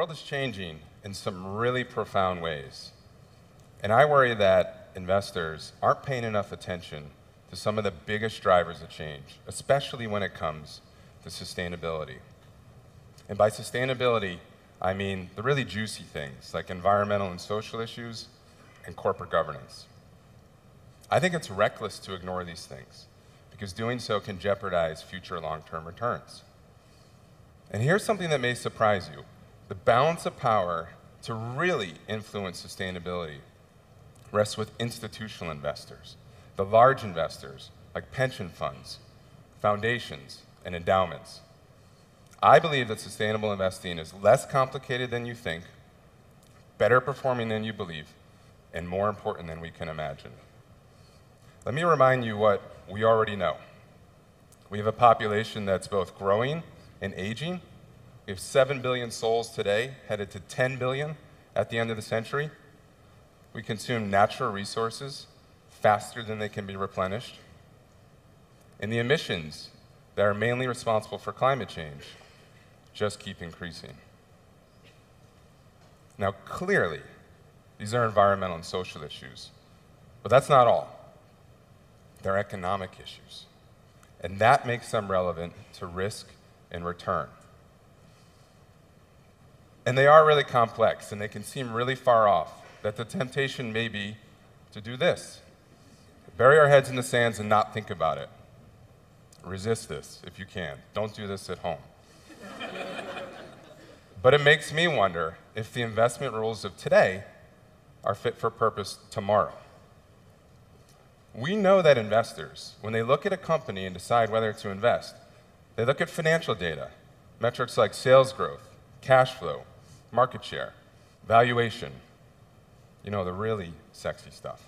world is changing in some really profound ways. And I worry that investors aren't paying enough attention to some of the biggest drivers of change, especially when it comes to sustainability. And by sustainability, I mean the really juicy things like environmental and social issues and corporate governance. I think it's reckless to ignore these things because doing so can jeopardize future long-term returns. And here's something that may surprise you. The balance of power to really influence sustainability rests with institutional investors, the large investors like pension funds, foundations, and endowments. I believe that sustainable investing is less complicated than you think, better performing than you believe, and more important than we can imagine. Let me remind you what we already know. We have a population that's both growing and aging. We have 7 billion souls today, headed to 10 billion at the end of the century. We consume natural resources faster than they can be replenished. And the emissions that are mainly responsible for climate change just keep increasing. Now, clearly, these are environmental and social issues, but that's not all. They're economic issues, and that makes them relevant to risk and return. And they are really complex, and they can seem really far off, that the temptation may be to do this. Bury our heads in the sands and not think about it. Resist this if you can. Don't do this at home. But it makes me wonder if the investment rules of today are fit for purpose tomorrow. We know that investors, when they look at a company and decide whether to invest, they look at financial data, metrics like sales growth, cash flow, market share, valuation, you know, the really sexy stuff.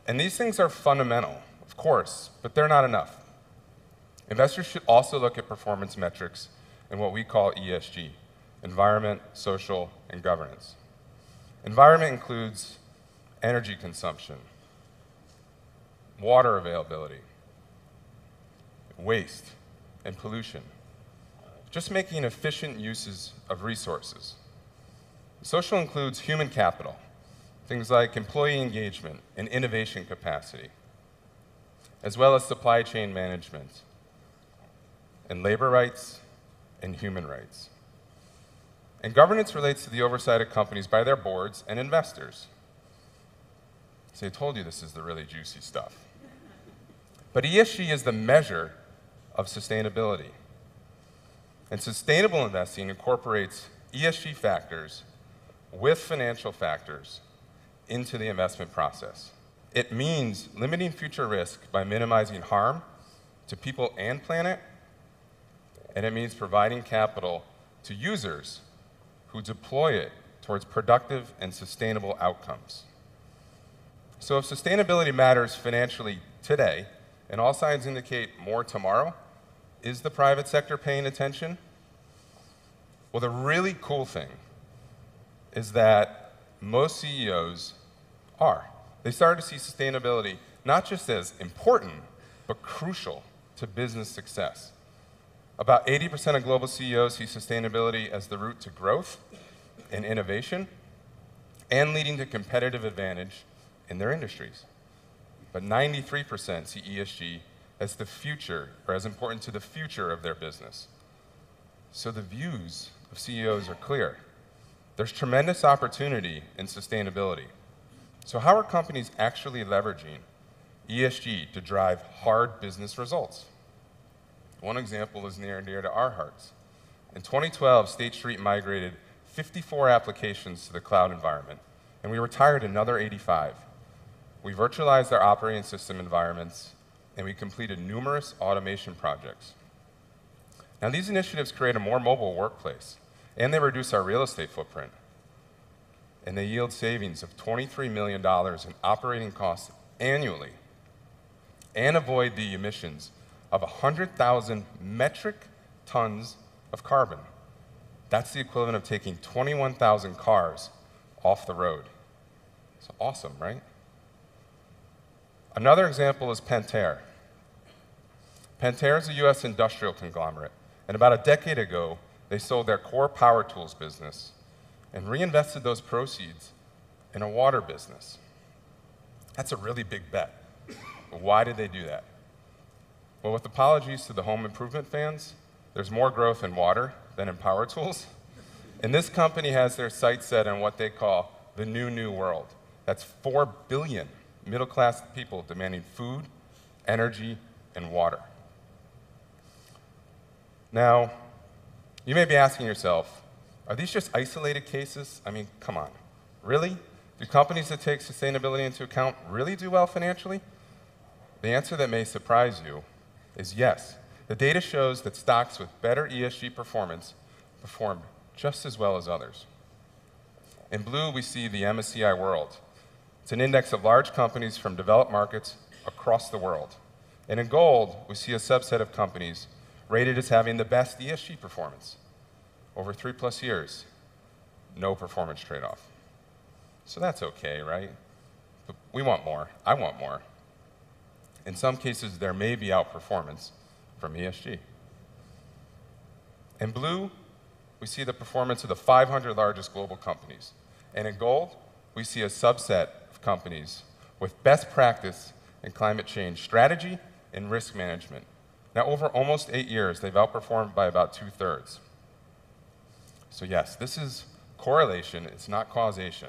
And these things are fundamental, of course, but they're not enough. Investors should also look at performance metrics in what we call ESG, environment, social, and governance. Environment includes energy consumption, water availability, waste, and pollution. Just making efficient uses of resources. Social includes human capital, things like employee engagement and innovation capacity, as well as supply chain management, and labor rights and human rights. And governance relates to the oversight of companies by their boards and investors. See, I told you this is the really juicy stuff. But ESG is the measure of sustainability. And sustainable investing incorporates ESG factors with financial factors into the investment process. It means limiting future risk by minimizing harm to people and planet, and it means providing capital to users who deploy it towards productive and sustainable outcomes. So if sustainability matters financially today, and all signs indicate more tomorrow, is the private sector paying attention? Well, the really cool thing is that most CEOs are. They started to see sustainability not just as important, but crucial to business success. About 80% of global CEOs see sustainability as the route to growth and innovation and leading to competitive advantage in their industries. But 93% see ESG as the future, or as important to the future of their business. So the views of CEOs are clear. There's tremendous opportunity in sustainability. So how are companies actually leveraging ESG to drive hard business results? One example is near and dear to our hearts. In 2012, State Street migrated 54 applications to the cloud environment, and we retired another 85. We virtualized our operating system environments, and we completed numerous automation projects. Now, these initiatives create a more mobile workplace, and they reduce our real estate footprint. And they yield savings of $23 million in operating costs annually, and avoid the emissions of 100,000 metric tons of carbon. That's the equivalent of taking 21,000 cars off the road. It's awesome, right? Another example is Pentair. Pentair is a US industrial conglomerate, and about a decade ago, they sold their core power tools business and reinvested those proceeds in a water business. That's a really big bet. But why did they do that? Well, with apologies to the home improvement fans, there's more growth in water than in power tools. And this company has their sights set on what they call the new world. That's 4 billion middle-class people demanding food, energy, and water. Now, you may be asking yourself, are these just isolated cases? I mean, come on. Really? Do companies that take sustainability into account really do well financially? The answer that may surprise you is yes. The data shows that stocks with better ESG performance perform just as well as others. In blue, we see the MSCI World. It's an index of large companies from developed markets across the world. And in gold, we see a subset of companies rated as having the best ESG performance. Over 3+ years, no performance trade-off. So that's okay, right? But we want more. I want more. In some cases, there may be outperformance from ESG. In blue, we see the performance of the 500 largest global companies. And in gold, we see a subset of companies with best practice in climate change strategy and risk management. Now, over almost 8 years, they've outperformed by about 2/3. So yes, this is correlation, it's not causation,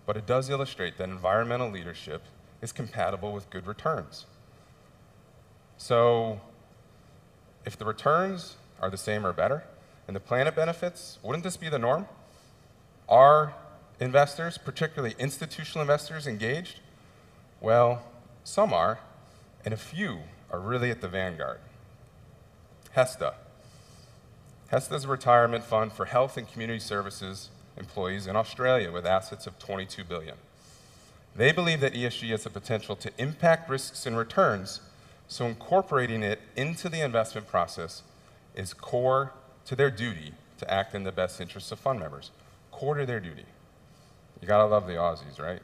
but it does illustrate that environmental leadership is compatible with good returns. So if the returns are the same or better, and the planet benefits, wouldn't this be the norm? Are investors, particularly institutional investors, engaged? Well, some are, and a few are really at the vanguard. HESTA. HESTA is a retirement fund for health and community services employees in Australia with assets of $22 billion. They believe that ESG has the potential to impact risks and returns, so incorporating it into the investment process is core to their duty to act in the best interests of fund members. Core to their duty. You gotta love the Aussies, right?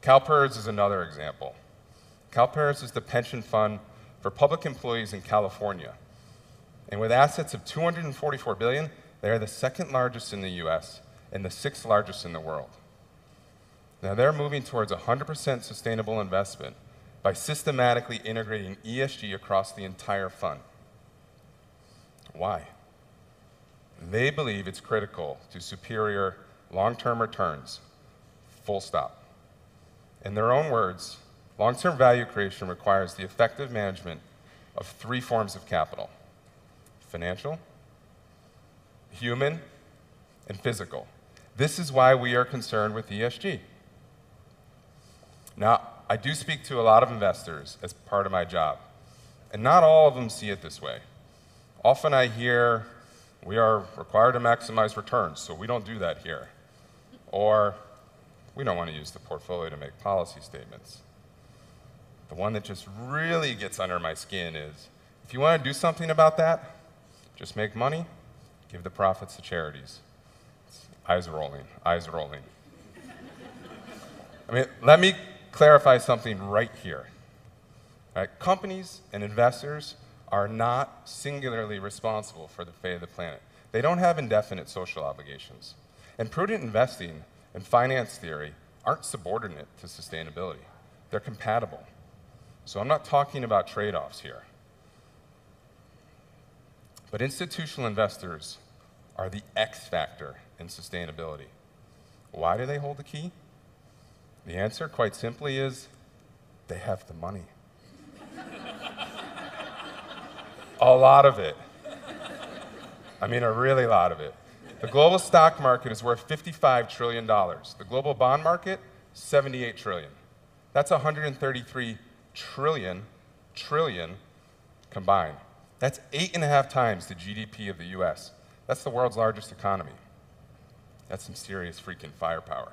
CalPERS is another example. CalPERS is the pension fund for public employees in California. And with assets of $244 billion, they are the second largest in the US and the 6th largest in the world. Now they're moving towards 100% sustainable investment by systematically integrating ESG across the entire fund. Why? They believe it's critical to superior long-term returns, full stop. In their own words, long-term value creation requires the effective management of 3 forms of capital: financial, human, and physical. This is why we are concerned with ESG. Now, I do speak to a lot of investors as part of my job, and not all of them see it this way. Often I hear, we are required to maximize returns, so we don't do that here. Or, we don't want to use the portfolio to make policy statements. The one that just really gets under my skin is, if you want to do something about that, just make money, give the profits to charities. Eyes rolling, eyes rolling. I mean, let me clarify something right here. Right? Companies and investors are not singularly responsible for the fate of the planet. They don't have indefinite social obligations. And prudent investing and finance theory aren't subordinate to sustainability. They're compatible. So I'm not talking about trade-offs here. But institutional investors are the X factor in sustainability. Why do they hold the key? The answer, quite simply, is they have the money. A lot of it. I mean, a really lot of it. The global stock market is worth $55 trillion. The global bond market, $78 trillion. That's 133 trillion combined. That's 8.5 times the GDP of the US. That's the world's largest economy. That's some serious freaking firepower.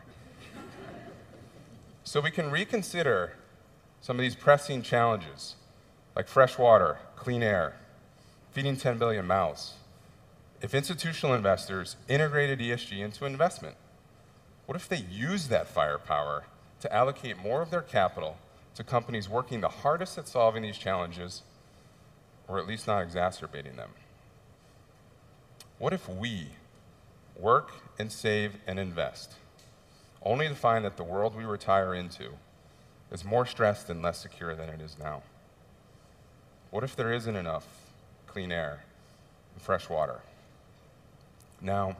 So we can reconsider some of these pressing challenges, like fresh water, clean air, feeding 10 billion mouths, if institutional investors integrated ESG into investment. What if they use that firepower to allocate more of their capital to companies working the hardest at solving these challenges, or at least not exacerbating them? What if we work and save and invest, only to find that the world we retire into is more stressed and less secure than it is now? What if there isn't enough clean air and fresh water? Now,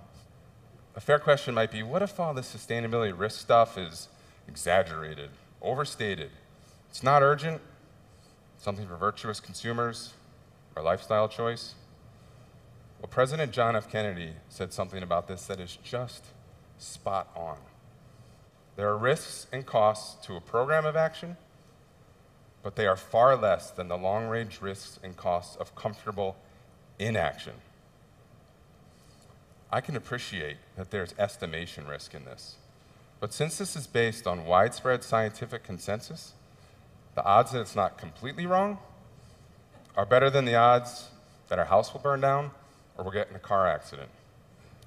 a fair question might be, what if all this sustainability risk stuff is exaggerated, overstated? It's not urgent, something for virtuous consumers, or lifestyle choice? Well, President John F. Kennedy said something about this that is just spot on. There are risks and costs to a program of action, but they are far less than the long-range risks and costs of comfortable inaction. I can appreciate that there's estimation risk in this, but since this is based on widespread scientific consensus, the odds that it's not completely wrong are better than the odds that our house will burn down or we'll get in a car accident.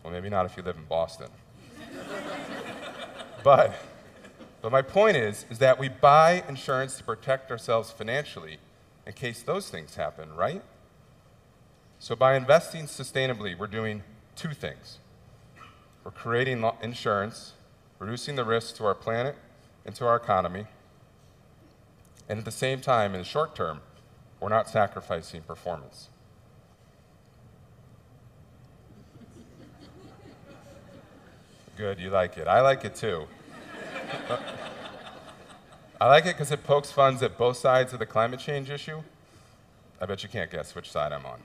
Well, maybe not if you live in Boston. But my point is that we buy insurance to protect ourselves financially in case those things happen, right? So by investing sustainably, we're doing two things. We're creating insurance, reducing the risks to our planet and to our economy, and at the same time, in the short term, we're not sacrificing performance. Good, you like it. I like it too. I like it because it pokes fun at both sides of the climate change issue. I bet you can't guess which side I'm on.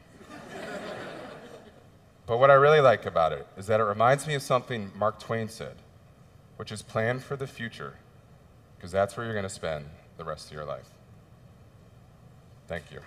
But what I really like about it is that it reminds me of something Mark Twain said, which is plan for the future, because that's where you're going to spend the rest of your life. Thank you.